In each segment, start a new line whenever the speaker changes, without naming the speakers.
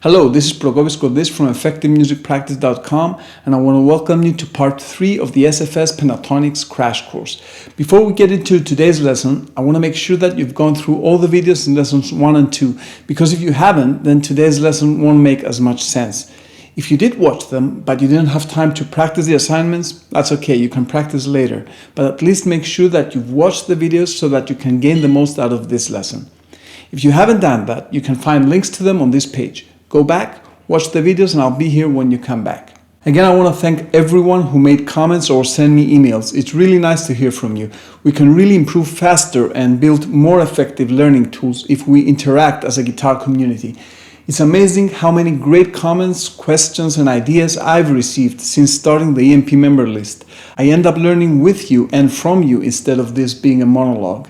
Hello, this is Prokovic from EffectiveMusicPractice.com, and I want to welcome you to part 3 of the SFS Pentatonics Crash Course. Before we get into today's lesson, I want to make sure that you've gone through all the videos in lessons 1 and 2, because if you haven't, then today's lesson won't make as much sense. If you did watch them, but you didn't have time to practice the assignments, that's okay, you can practice later. But at least make sure that you've watched the videos so that you can gain the most out of this lesson. If you haven't done that, you can find links to them on this page. Go back, watch the videos, and I'll be here when you come back. Again, I want to thank everyone who made comments or sent me emails. It's really nice to hear from you. We can really improve faster and build more effective learning tools if we interact as a guitar community. It's amazing how many great comments, questions, and ideas I've received since starting the EMP member list. I end up learning with you and from you instead of this being a monologue.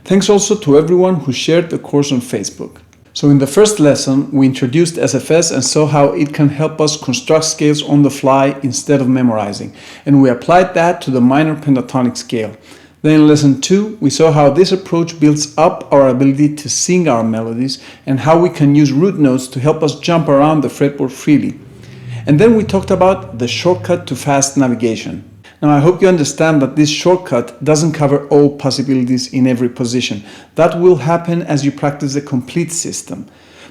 Thanks also to everyone who shared the course on Facebook. So in the first lesson, we introduced SFS and saw how it can help us construct scales on the fly instead of memorizing. And we applied that to the minor pentatonic scale. Then in lesson 2, we saw how this approach builds up our ability to sing our melodies and how we can use root notes to help us jump around the fretboard freely. And then we talked about the shortcut to fast navigation. Now, I hope you understand that this shortcut doesn't cover all possibilities in every position. That will happen as you practice the complete system.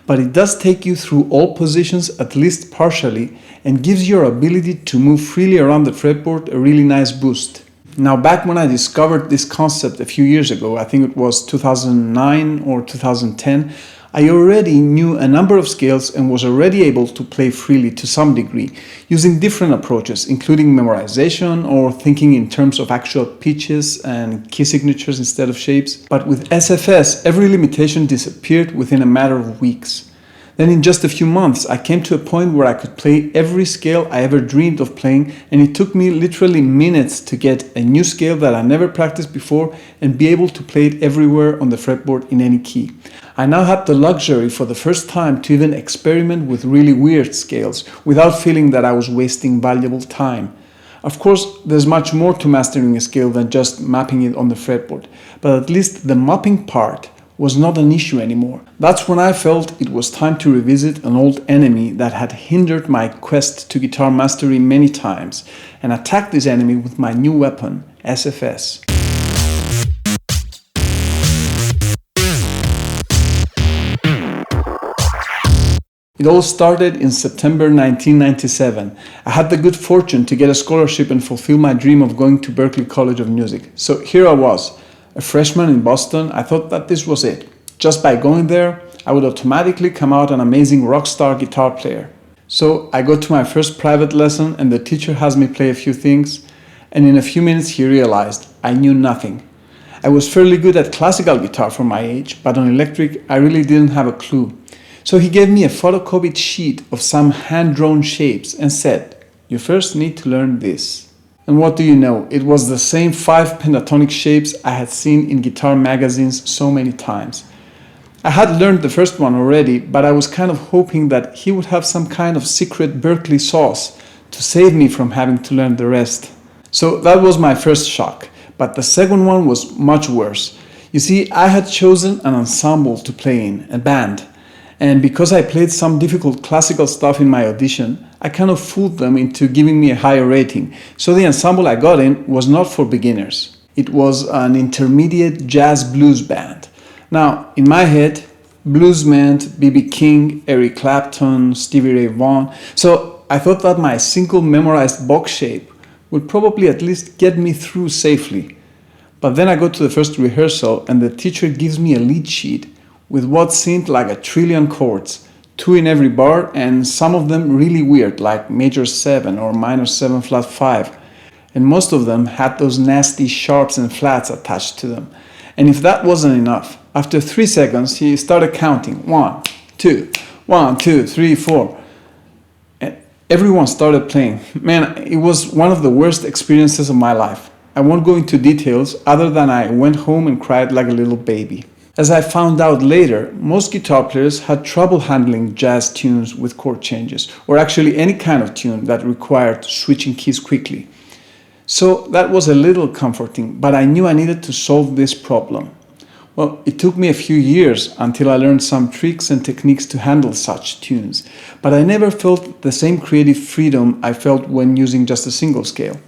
But it does take you through all positions, at least partially, and gives your ability to move freely around the fretboard a really nice boost. Now, back when I discovered this concept a few years ago, I think it was 2009 or 2010, I already knew a number of scales and was already able to play freely to some degree, using different approaches, including memorization or thinking in terms of actual pitches and key signatures instead of shapes. But with SFS, every limitation disappeared within a matter of weeks. Then in just a few months, I came to a point where I could play every scale I ever dreamed of playing, and it took me literally minutes to get a new scale that I never practiced before and be able to play it everywhere on the fretboard in any key. I now had the luxury for the first time to even experiment with really weird scales without feeling that I was wasting valuable time. Of course, there's much more to mastering a scale than just mapping it on the fretboard, but at least the mapping part was not an issue anymore. That's when I felt it was time to revisit an old enemy that had hindered my quest to guitar mastery many times and attack this enemy with my new weapon, SFS. It all started in September 1997. I had the good fortune to get a scholarship and fulfill my dream of going to Berklee College of Music. So here I was, a freshman in Boston. I thought that this was it. Just by going there, I would automatically come out an amazing rock star guitar player. So I go to my first private lesson and the teacher has me play a few things, and in a few minutes he realized I knew nothing. I was fairly good at classical guitar for my age, but on electric I really didn't have a clue. So he gave me a photocopied sheet of some hand-drawn shapes and said, "You first need to learn this." And what do you know? It was the same 5 pentatonic shapes I had seen in guitar magazines so many times. I had learned the first one already, but I was kind of hoping that he would have some kind of secret Berklee sauce to save me from having to learn the rest. So that was my first shock, but the second one was much worse. You see, I had chosen an ensemble to play in, a band. And because I played some difficult classical stuff in my audition, I kind of fooled them into giving me a higher rating. So the ensemble I got in was not for beginners. It was an intermediate jazz blues band. Now, in my head, blues meant B.B. King, Eric Clapton, Stevie Ray Vaughan. So I thought that my single memorized box shape would probably at least get me through safely. But then I go to the first rehearsal and the teacher gives me a lead sheet with what seemed like a trillion chords, 2 in every bar, and some of them really weird, like major 7 or minor 7 flat 5. And most of them had those nasty sharps and flats attached to them. And if that wasn't enough, after 3 seconds he started counting 1, 2, 1, 2, 3, 4. And everyone started playing. Man, it was one of the worst experiences of my life. I won't go into details other than I went home and cried like a little baby. As I found out later, most guitar players had trouble handling jazz tunes with chord changes, or actually any kind of tune that required switching keys quickly. So that was a little comforting, but I knew I needed to solve this problem. Well, it took me a few years until I learned some tricks and techniques to handle such tunes, but I never felt the same creative freedom I felt when using just a single scale.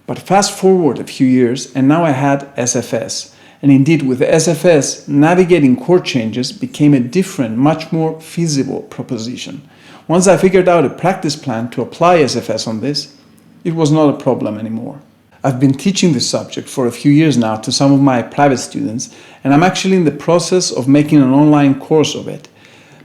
But fast forward a few years and now I had SFS. And indeed, with the SFS, navigating chord changes became a different, much more feasible proposition. Once I figured out a practice plan to apply SFS on this, it was not a problem anymore. I've been teaching this subject for a few years now to some of my private students, and I'm actually in the process of making an online course of it.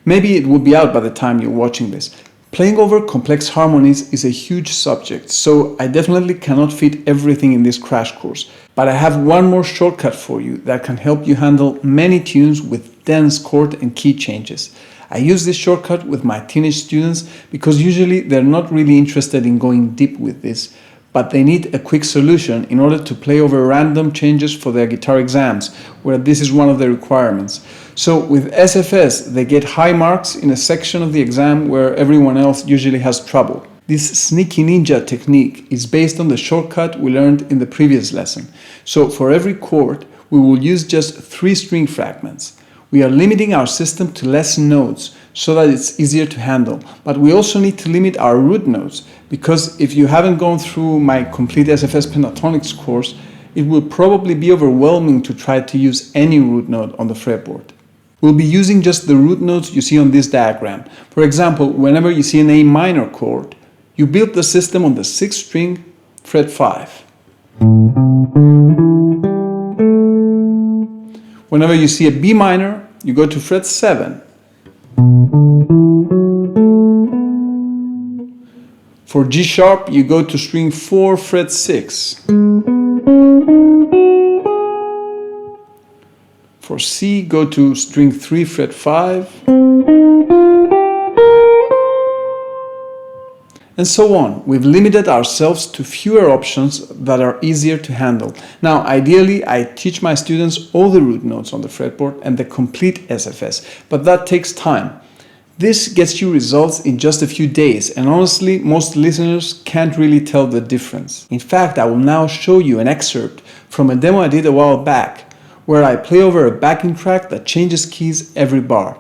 Maybe it will be out by the time you're watching this. Playing over complex harmonies is a huge subject, so I definitely cannot fit everything in this crash course. But I have one more shortcut for you that can help you handle many tunes with dense chord and key changes. I use this shortcut with my teenage students because usually they're not really interested in going deep with this, but they need a quick solution in order to play over random changes for their guitar exams, where this is one of the requirements. So with SFS, they get high marks in a section of the exam where everyone else usually has trouble. This sneaky ninja technique is based on the shortcut we learned in the previous lesson. So for every chord, we will use just 3 string fragments. We are limiting our system to less notes so that it's easier to handle. But we also need to limit our root notes, because if you haven't gone through my complete SFS Pentatonics course, it will probably be overwhelming to try to use any root note on the fretboard. We'll be using just the root notes you see on this diagram. For example, whenever you see an A minor chord, you build the system on the 6th string, fret 5. Whenever you see a B minor, you go to fret 7. For G sharp, you go to string 4, fret 6. For C, go to string 3, fret 5. And so on. We've limited ourselves to fewer options that are easier to handle. Now, ideally, I teach my students all the root notes on the fretboard and the complete SFS, but that takes time. This gets you results in just a few days, and honestly, most listeners can't really tell the difference. In fact, I will now show you an excerpt from a demo I did a while back, where I play over a backing track that changes keys every bar.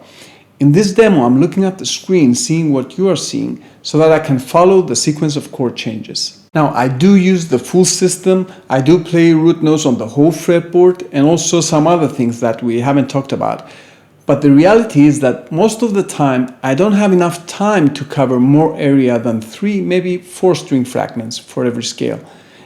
In this demo, I'm looking at the screen, seeing what you are seeing, so that I can follow the sequence of chord changes. Now, I do use the full system, I do play root notes on the whole fretboard, and also some other things that we haven't talked about. But the reality is that most of the time, I don't have enough time to cover more area than 3, maybe 4 string fragments for every scale,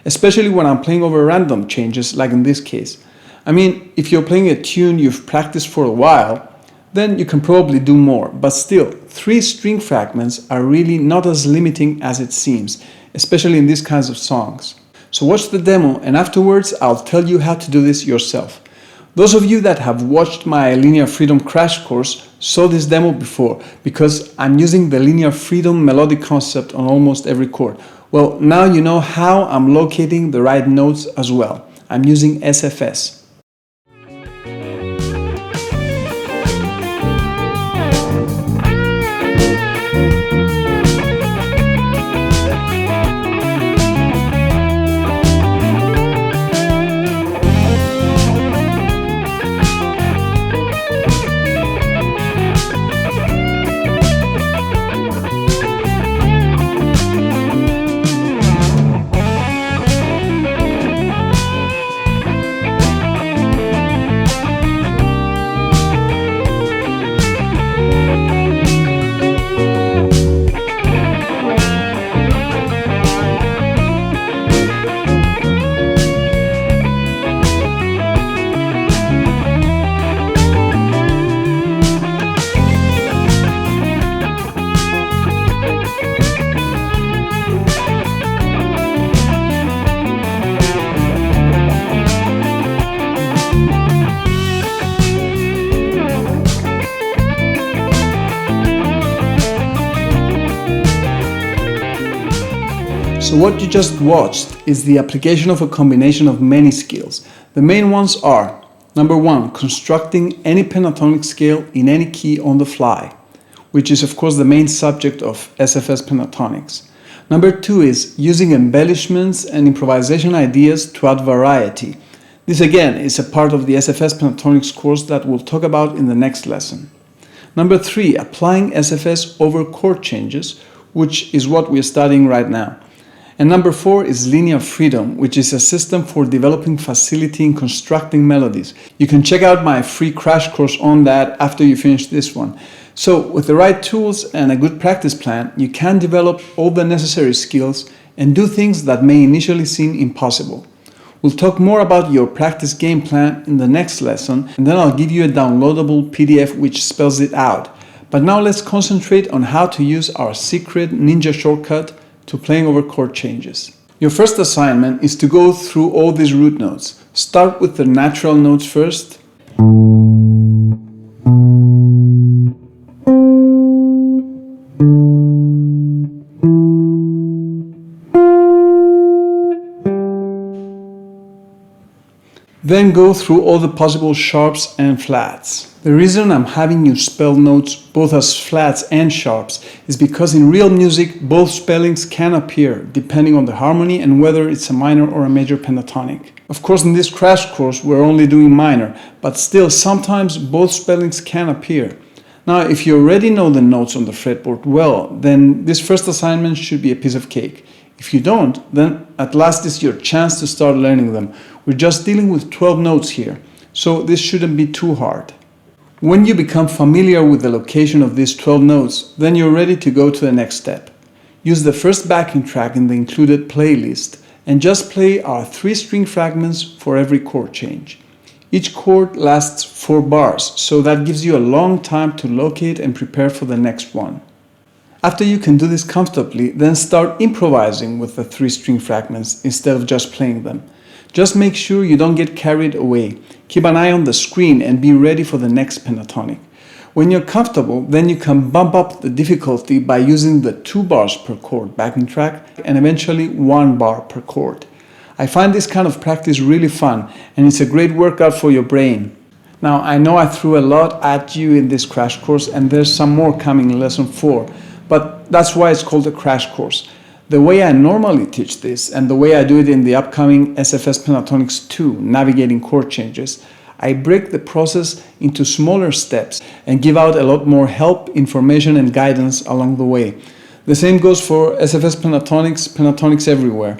especially when I'm playing over random changes, like in this case. I mean, if you're playing a tune you've practiced for a while, then you can probably do more, but still, 3 string fragments are really not as limiting as it seems, especially in these kinds of songs. So watch the demo, and afterwards I'll tell you how to do this yourself. Those of you that have watched my Linear Freedom Crash Course saw this demo before, because I'm using the Linear Freedom melodic concept on almost every chord. Well, now you know how I'm locating the right notes as well. I'm using SFS. So what you just watched is the application of a combination of many skills. The main ones are: number 1, constructing any pentatonic scale in any key on the fly, which is of course the main subject of SFS Pentatonics. Number 2 is using embellishments and improvisation ideas to add variety. This again is a part of the SFS Pentatonics course that we'll talk about in the next lesson. Number 3, applying SFS over chord changes, which is what we're studying right now. And number 4 is linear freedom, which is a system for developing facility in constructing melodies. You can check out my free crash course on that after you finish this one. So with the right tools and a good practice plan, you can develop all the necessary skills and do things that may initially seem impossible. We'll talk more about your practice game plan in the next lesson, and then I'll give you a downloadable PDF which spells it out. But now let's concentrate on how to use our secret ninja shortcut to playing over chord changes. Your first assignment is to go through all these root notes. Start with the natural notes first. Then go through all the possible sharps and flats. The reason I'm having you spell notes both as flats and sharps is because in real music both spellings can appear depending on the harmony and whether it's a minor or a major pentatonic. Of course, in this crash course we're only doing minor, but still sometimes both spellings can appear. Now, if you already know the notes on the fretboard well, then this first assignment should be a piece of cake. If you don't, then at last is your chance to start learning them. We're just dealing with 12 notes here, so this shouldn't be too hard. When you become familiar with the location of these 12 notes, then you're ready to go to the next step. Use the first backing track in the included playlist and just play our 3-string fragments for every chord change. Each chord lasts 4 bars, so that gives you a long time to locate and prepare for the next one. After you can do this comfortably, then start improvising with the 3-string fragments instead of just playing them. Just make sure you don't get carried away. Keep an eye on the screen and be ready for the next pentatonic. When you're comfortable, then you can bump up the difficulty by using the 2 bars per chord backing track and eventually 1 bar per chord. I find this kind of practice really fun, and it's a great workout for your brain. Now, I know I threw a lot at you in this crash course, and there's some more coming in lesson 4. But that's why it's called a crash course. The way I normally teach this and the way I do it in the upcoming SFS Pentatonics 2, Navigating Chord Changes, I break the process into smaller steps and give out a lot more help, information and guidance along the way. The same goes for SFS Pentatonics, Pentatonics Everywhere.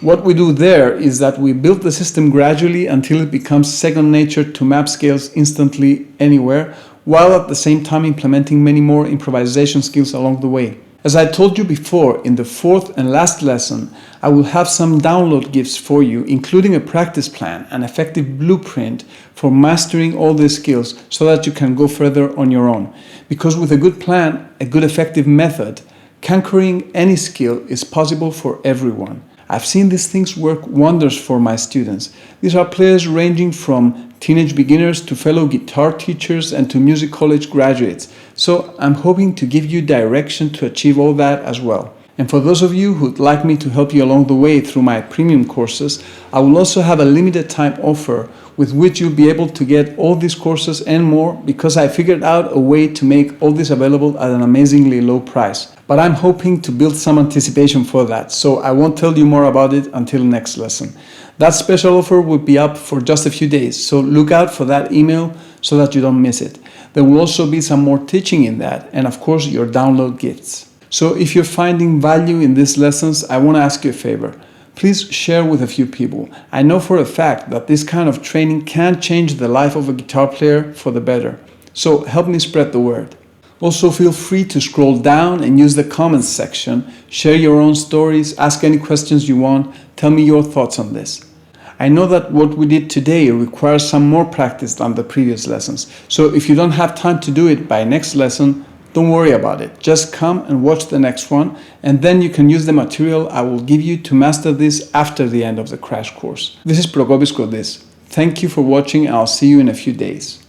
What we do there is that we build the system gradually until it becomes second nature to map scales instantly anywhere, while at the same time implementing many more improvisation skills along the way. As I told you before, in the 4th and last lesson, I will have some download gifts for you, including a practice plan, an effective blueprint for mastering all these skills so that you can go further on your own. Because with a good plan, a good effective method, conquering any skill is possible for everyone. I've seen these things work wonders for my students. These are players ranging from teenage beginners to fellow guitar teachers and to music college graduates. So I'm hoping to give you direction to achieve all that as well. And for those of you who'd like me to help you along the way through my premium courses, I will also have a limited time offer with which you'll be able to get all these courses and more, because I figured out a way to make all this available at an amazingly low price. But I'm hoping to build some anticipation for that, so I won't tell you more about it until next lesson. That special offer will be up for just a few days, so look out for that email so that you don't miss it. There will also be some more teaching in that, and of course your download gifts. So if you're finding value in these lessons, I want to ask you a favor. Please share with a few people. I know for a fact that this kind of training can change the life of a guitar player for the better. So help me spread the word. Also, feel free to scroll down and use the comments section. Share your own stories, ask any questions you want, tell me your thoughts on this. I know that what we did today requires some more practice than the previous lessons. So if you don't have time to do it by next lesson, don't worry about it. Just come and watch the next one, and then you can use the material I will give you to master this after the end of the crash course. This is Prokopis Kodis. Thank you for watching, and I'll see you in a few days.